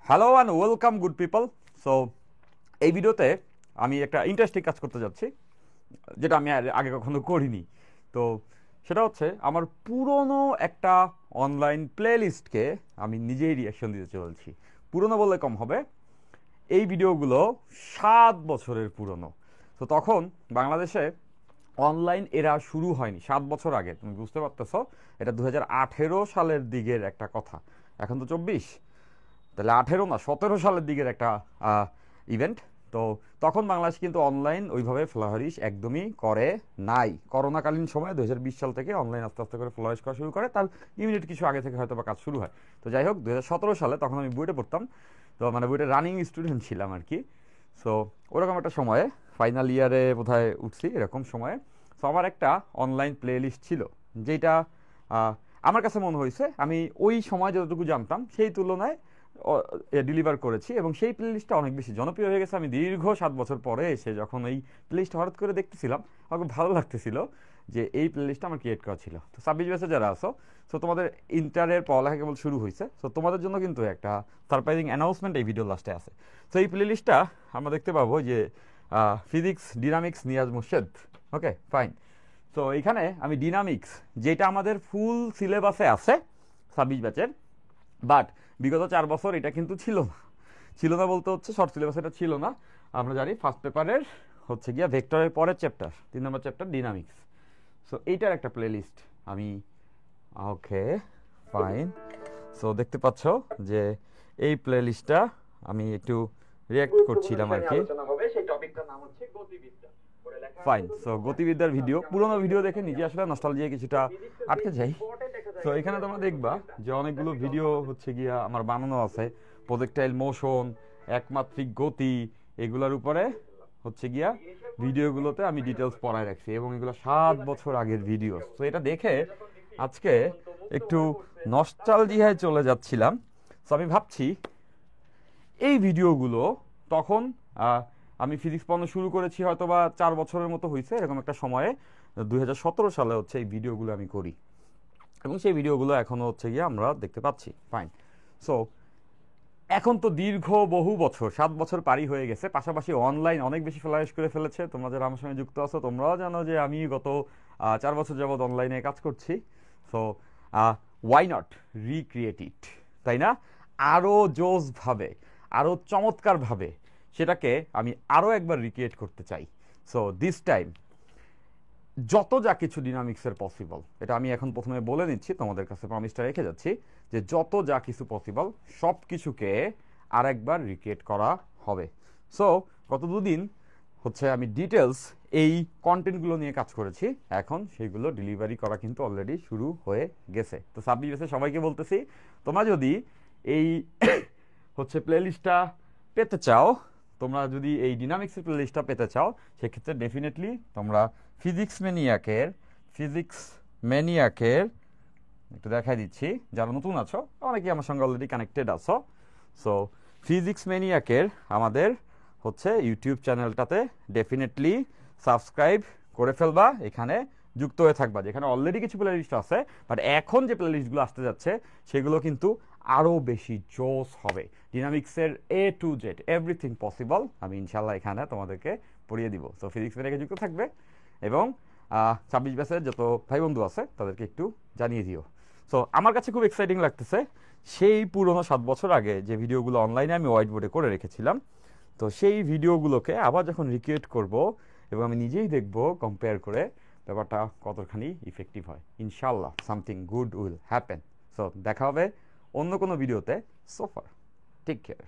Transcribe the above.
Hello and welcome good people. So এই ভিডিওতে আমি একটা ইন্টারেস্টিং কাজ করতে যাচ্ছি, যেটা আমি আগে কখনো করিনি। তো সেটা হচ্ছে আমার পুরনো একটা অনলাইন প্লে লিস্টকে আমি নিজেই রিয়াকশন দিতে চলছি। পুরনো বললে কম হবে, এই ভিডিওগুলো 7 বছরের পুরনো। তো তখন বাংলাদেশে অনলাইন এরা শুরু হয়নি, 7 বছর আগে। তুমি বুঝতে পারতেছো, এটা 2018 সালের দিকের একটা কথা। এখন তো 24, তাহলে 18 না 17 সালের দিকের একটা ইভেন্ট। তো তখন বাংলাদেশ কিন্তু অনলাইন ওইভাবে ফ্লারিশ একদমই করে নাই। করোনাকালীন সময় 2020 সাল থেকে অনলাইন আস্তে আস্তে করে ফ্লারিশ করা শুরু করে, তার ইমিডিয়েট কিছু আগে থেকে হয়তো বা কাজ শুরু হয়। তো যাই হোক, 2017 সালে তখন আমি বুয়েটে পড়তাম। তো মানে বুয়েটে রানিং স্টুডেন্ট ছিলাম আর কি। সো ওরকম একটা সময়ে, ফাইনাল ইয়ারে বোধহয় উঠছি এরকম সময়ে। সো আমার একটা অনলাইন প্লে লিস্ট ছিল, যেটা আমার কাছে মনে হয়েছে আমি ওই সময় যতটুকু জানতাম সেই তুলনায় ডেলিভার করেছি, এবং সেই প্লেলিস্টটা অনেক বেশি জনপ্রিয় হয়ে গেছে। আমি দীর্ঘ 7 বছর পরে এসে যখন এই প্লেলিস্ট হঠাৎ করে দেখতেছিলাম, আমাকে ভালো লাগতেছিল যে এই প্লেলিস্টটা আমার ক্রিয়েট করা ছিল। তো 26 বছর যারা আছো, সো তোমাদের ইন্টারের পড়ালেখা কেবল শুরু হয়েছে, সো তোমাদের জন্য কিন্তু একটা সারপ্রাইজিং অ্যানাউন্সমেন্ট এই ভিডিও লাস্টে আছে। সো এই প্লেলিস্টটা আমরা দেখতে পাবো যে physics dynamics Niaz Murshed. Okay fine. তো এখানে আমি ডিনামিক্স, যেটা আমাদের ফুল সিলেবাসে আছে 26 ব্যাচের, বাট বিগত 4 বছর এটা কিন্তু ছিল না বলতে হচ্ছে শর্ট সিলেবাস এটা ছিল না। আমরা জানি ফার্স্ট পেপারের হচ্ছে গিয়া ভেক্টরের পরের চ্যাপ্টার, 3 নম্বর চ্যাপ্টার ডিনামিক্স। সো এইটার একটা প্লে লিস্ট আমি, ওকে ফাইন। সো দেখতে পাচ্ছ যে এই প্লে লিস্টটা আমি একটু রিয়াক্ট করছিলাম আর কি। ফাইন। সো গতিবিদ্যার ভিডিও, পুরোনো ভিডিও দেখে নিজে আসলে নস্টালজিয়া কিছুটা আটকে যাই। তো এখানে তোমরা দেখবা যে অনেকগুলো ভিডিও হচ্ছে গিয়া আমার বানানো আছে, প্রজেক্টাইল মোশন, একমাত্রিক গতি, এগুলোর উপরে হচ্ছে গিয়া ভিডিওগুলোতে আমি ডিটেলস পড়ায় রাখছি, এবং এগুলো 7 বছর আগের ভিডিও। তো এটা দেখে আজকে একটু নস্টালজিয়ায় চলে যাচ্ছিলাম। তো আমি ভাবছি এই ভিডিওগুলো তখন আমি ফিজিক্স পড়ানো শুরু করেছি হয়তো বা 4 বছরের মতো হয়েছে, এরকম একটা সময়ে 2017 সালে হচ্ছে এই ভিডিওগুলো আমি করি, এবং সেই ভিডিওগুলো এখনও হচ্ছে গিয়ে আমরা দেখতে পাচ্ছি। ফাইন। সো এখন তো দীর্ঘ বহু বছর, 7 বছর পারি হয়ে গেছে, পাশাপাশি অনলাইন অনেক বেশি ফ্লারিশ করে ফেলেছে। তোমরা যারা আমার সঙ্গে যুক্ত আছো তোমরাও জানো যে আমি গত 4 বছর যাবৎ অনলাইনে কাজ করছি। সো ওয়াই নট রিক্রিয়েট ইট, তাই না? আরও জোসভাবে, আরও চমৎকারভাবে সেটাকে আমি আরও একবার রিক্রিয়েট করতে চাই। সো দিস টাইম যত যা কিছু ডিনামিক্সের পসিবল, এটা আমি এখন প্রথমে বলে নিচ্ছি, তোমাদের কাছে প্রমিসটা রেখে যাচ্ছি যে যত যা কিছু পসিবল সব কিছুকে আর একবার রিক্রিয়েট করা হবে। সো গত দুদিন হচ্ছে আমি ডিটেলস এই কন্টেন্টগুলো নিয়ে কাজ করেছি, এখন সেইগুলো ডেলিভারি করা কিন্তু অলরেডি শুরু হয়ে গেছে। তো 26 সবাইকে বলতেছি, তোমরা যদি এই হচ্ছে প্লেলিস্টটা পেতে চাও, তোমরা যদি এই ডিনামিক্সের প্লেলিস্টটা পেতে চাও, সেক্ষেত্রে ডেফিনেটলি তোমরা ফিজিক্স ম্যানিয়াকের একটু দেখাই দিচ্ছি, যারা নতুন আছো, অনেকেই আমার সঙ্গে অলরেডি কানেক্টেড আছো। সো ফিজিক্স ম্যানিয়াকের আমাদের হচ্ছে ইউটিউব চ্যানেলটাতে ডেফিনেটলি সাবস্ক্রাইব করে ফেলবা, এখানে যুক্ত হয়ে থাকবা, যেখানে অলরেডি কিছু প্লেলিস্ট আছে, বাট এখন যে প্লেলিস্টগুলো আসতে যাচ্ছে সেগুলো কিন্তু আরও বেশি জোস হবে। ডিনামিক্সের A to Z everything possible আমি ইনশাল্লাহ এখানে তোমাদেরকে পড়িয়ে দিব। সো ফিজিক্স ম্যানিয়াকে যুক্ত থাকবে, এবং 26 ব্যাচের যত ভাই বন্ধু আছে তাদেরকে একটু জানিয়ে দিও। সো আমার কাছে খুব এক্সাইটিং লাগতেছে, সেই পুরোনো 7 বছর আগে যে ভিডিওগুলো অনলাইনে আমি হোয়াইট বোর্ডে করে রেখেছিলাম, তো সেই ভিডিওগুলোকে আবার যখন রিক্রিয়েট করব এবং আমি নিজেই দেখব কম্পেয়ার করে ব্যাপারটা কতখানি ইফেক্টিভ হয়। ইনশাল্লাহ something good will happen. So দেখা হবে অন্য কোনো ভিডিওতে। So far take care.